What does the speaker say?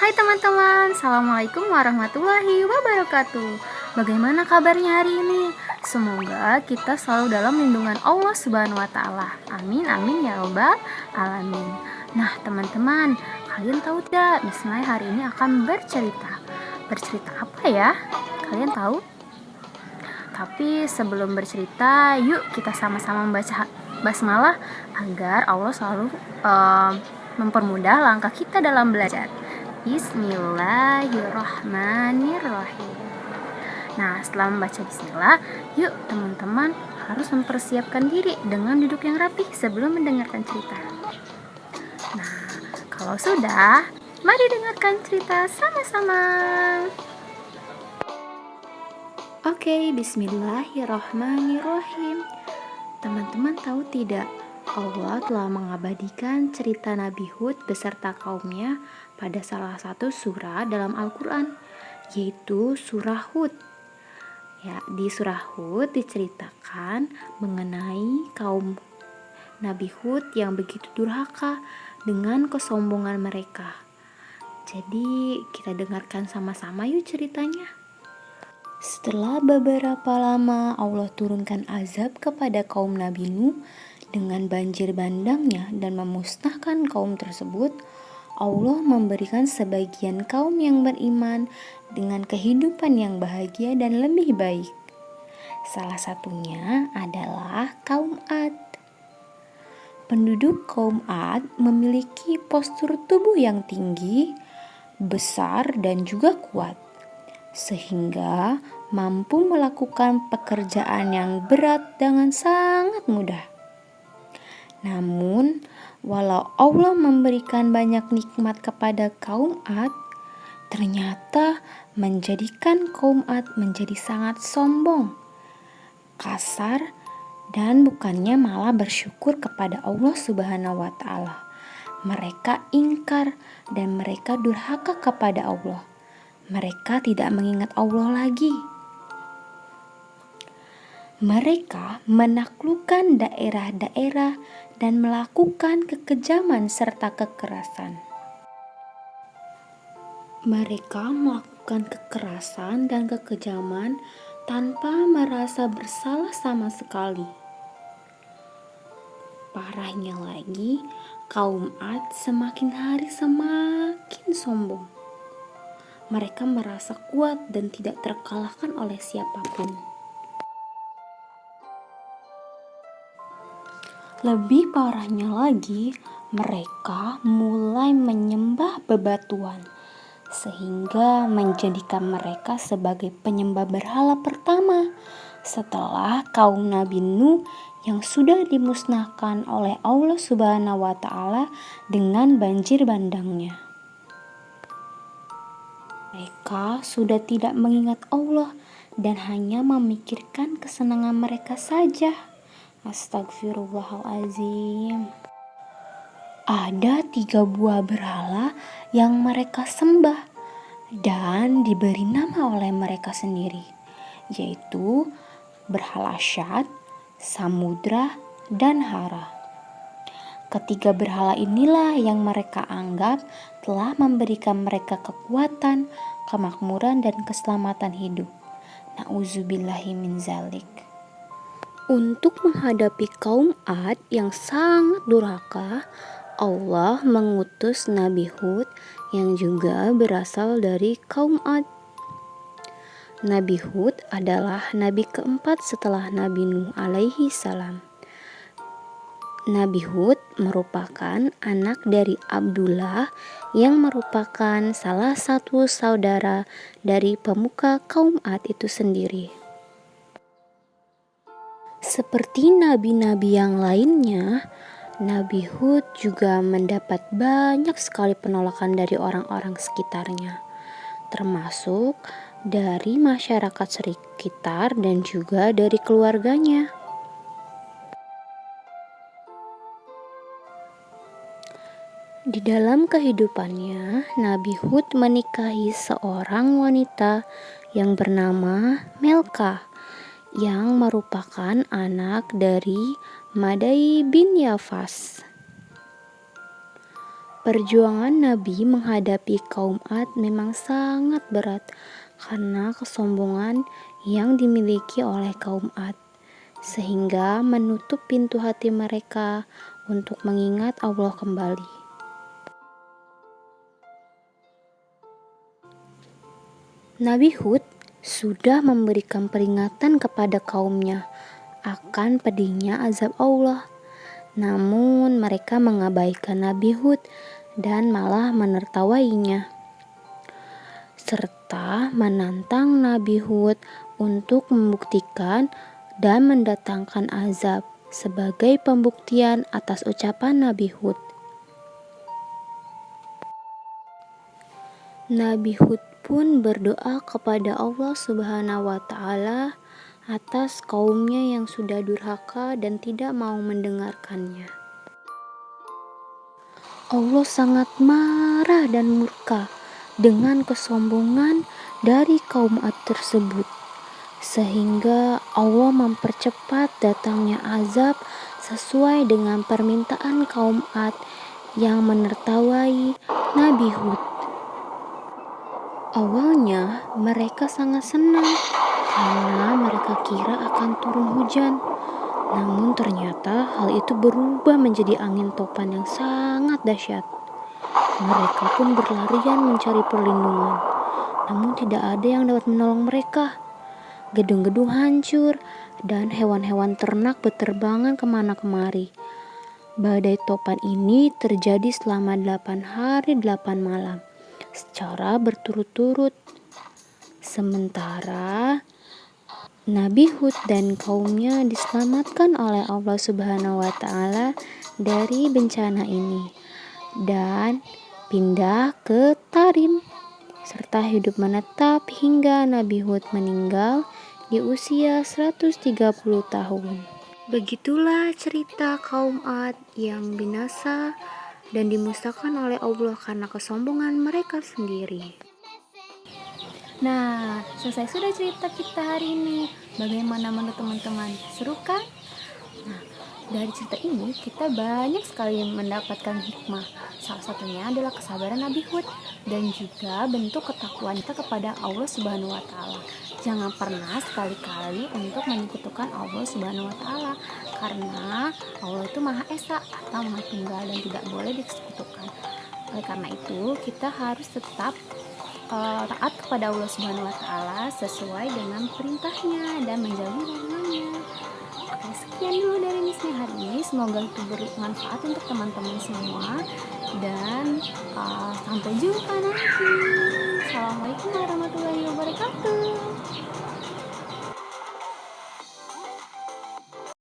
Hai teman-teman, Assalamualaikum warahmatullahi wabarakatuh. Bagaimana kabarnya hari ini? Semoga kita selalu dalam lindungan Allah Subhanahu wa Ta'ala. Amin, amin ya Rabbal alamin. Nah, teman-teman, kalian tahu tidak? Bismillah hari ini akan bercerita. Bercerita apa ya? Kalian tahu? Tapi sebelum bercerita, yuk kita sama-sama membaca basmalah agar Allah selalu mempermudah langkah kita dalam belajar. Bismillahirrahmanirrahim. Nah, setelah membaca bismillah, yuk teman-teman harus mempersiapkan diri dengan duduk yang rapi sebelum mendengarkan cerita. Nah, kalau sudah, mari dengarkan cerita sama-sama. Oke, bismillahirrahmanirrahim. Teman-teman tahu tidak, Allah telah mengabadikan cerita Nabi Hud beserta kaumnya pada salah satu surah dalam Al-Quran, yaitu surah Hud. Ya, di surah Hud diceritakan mengenai kaum Nabi Hud yang begitu durhaka dengan kesombongan mereka. Jadi kita dengarkan sama-sama yuk ceritanya. Setelah beberapa lama Allah turunkan azab kepada kaum Nabi Nuh dengan banjir bandangnya dan memusnahkan kaum tersebut. Allah memberikan sebagian kaum yang beriman dengan kehidupan yang bahagia dan lebih baik. Salah satunya adalah kaum Ad. Penduduk kaum Ad memiliki postur tubuh yang tinggi, besar dan juga kuat, sehingga mampu melakukan pekerjaan yang berat dengan sangat mudah. Namun, walau Allah memberikan banyak nikmat kepada kaum Ad, ternyata menjadikan kaum Ad menjadi sangat sombong, kasar, dan bukannya malah bersyukur kepada Allah Subhanahu wa Ta'ala. Mereka ingkar dan mereka durhaka kepada Allah. Mereka tidak mengingat Allah lagi. Mereka menaklukkan daerah-daerah dan melakukan kekejaman serta kekerasan. Mereka melakukan kekerasan dan kekejaman tanpa merasa bersalah sama sekali. Parahnya lagi, kaum Ad semakin hari semakin sombong. Mereka merasa kuat dan tidak terkalahkan oleh siapapun. Lebih parahnya lagi, mereka mulai menyembah bebatuan, sehingga menjadikan mereka sebagai penyembah berhala pertama setelah kaum Nabi Nuh yang sudah dimusnahkan oleh Allah Subhanahu wa Ta'ala dengan banjir bandangnya. Mereka sudah tidak mengingat Allah dan hanya memikirkan kesenangan mereka saja. Astagfirullahalazim. Ada 3 buah berhala yang mereka sembah dan diberi nama oleh mereka sendiri, yaitu berhala Syad, Samudra, dan Hara. Ketiga berhala inilah yang mereka anggap telah memberikan mereka kekuatan, kemakmuran, dan keselamatan hidup. Na'udzubillahi min zalik. Untuk menghadapi kaum Ad yang sangat durhaka, Allah mengutus Nabi Hud yang juga berasal dari kaum Ad. Nabi Hud adalah nabi keempat setelah Nabi Nuh alaihi salam. Nabi Hud merupakan anak dari Abdullah yang merupakan salah satu saudara dari pemuka kaum Ad itu sendiri. Seperti nabi-nabi yang lainnya, Nabi Hud juga mendapat banyak sekali penolakan dari orang-orang sekitarnya, termasuk dari masyarakat sekitar dan juga dari keluarganya. Di dalam kehidupannya, Nabi Hud menikahi seorang wanita yang bernama Melkah, yang merupakan anak dari Madai bin Yafas. Perjuangan Nabi menghadapi kaum Ad memang sangat berat karena kesombongan yang dimiliki oleh kaum Ad, sehingga menutup pintu hati mereka untuk mengingat Allah kembali. Nabi Hud sudah memberikan peringatan kepada kaumnya akan pedihnya azab Allah. Namun mereka mengabaikan Nabi Hud dan malah menertawainya, serta menantang Nabi Hud untuk membuktikan dan mendatangkan azab sebagai pembuktian atas ucapan Nabi Hud. Nabi Hud pun berdoa kepada Allah Subhanahu wa Ta'ala atas kaumnya yang sudah durhaka dan tidak mau mendengarkannya. Allah sangat marah dan murka dengan kesombongan dari kaum Ad tersebut, sehingga Allah mempercepat datangnya azab sesuai dengan permintaan kaum Ad yang menertawai Nabi Hud. Awalnya mereka sangat senang karena mereka kira akan turun hujan. Namun ternyata hal itu berubah menjadi angin topan yang sangat dahsyat. Mereka pun berlarian mencari perlindungan, namun tidak ada yang dapat menolong mereka. Gedung-gedung hancur dan hewan-hewan ternak berterbangan kemana-kemari. Badai topan ini terjadi selama 8 hari 8 malam secara berturut-turut. Sementara Nabi Hud dan kaumnya diselamatkan oleh Allah Subhanahu wa Ta'ala dari bencana ini dan pindah ke Tarim serta hidup menetap hingga Nabi Hud meninggal di usia 130 tahun. Begitulah cerita kaum Ad yang binasa dan dimusnahkan oleh Allah karena kesombongan mereka sendiri. Nah, selesai sudah cerita kita hari ini. Bagaimana menurut teman-teman? Seru kan? Nah, dari cerita ini kita banyak sekali mendapatkan hikmah. Salah satunya adalah kesabaran Nabi Hud dan juga bentuk ketakwaan kita kepada Allah Subhanahu wa Ta'ala. Jangan pernah sekali-kali untuk menyekutukan Allah Subhanahu wa Ta'ala, karena Allah itu Maha Esa atau Maha Tunggal dan tidak boleh disekutukan. Oleh karena itu, kita harus tetap taat kepada Allah Subhanahu wa Ta'ala sesuai dengan perintahnya dan menjauhi larangannya. Oke, sekian dulu dari Misnya hari ini. Semoga itu bermanfaat untuk teman-teman semua dan sampai jumpa nanti. Assalamualaikum warahmatullahi wabarakatuh.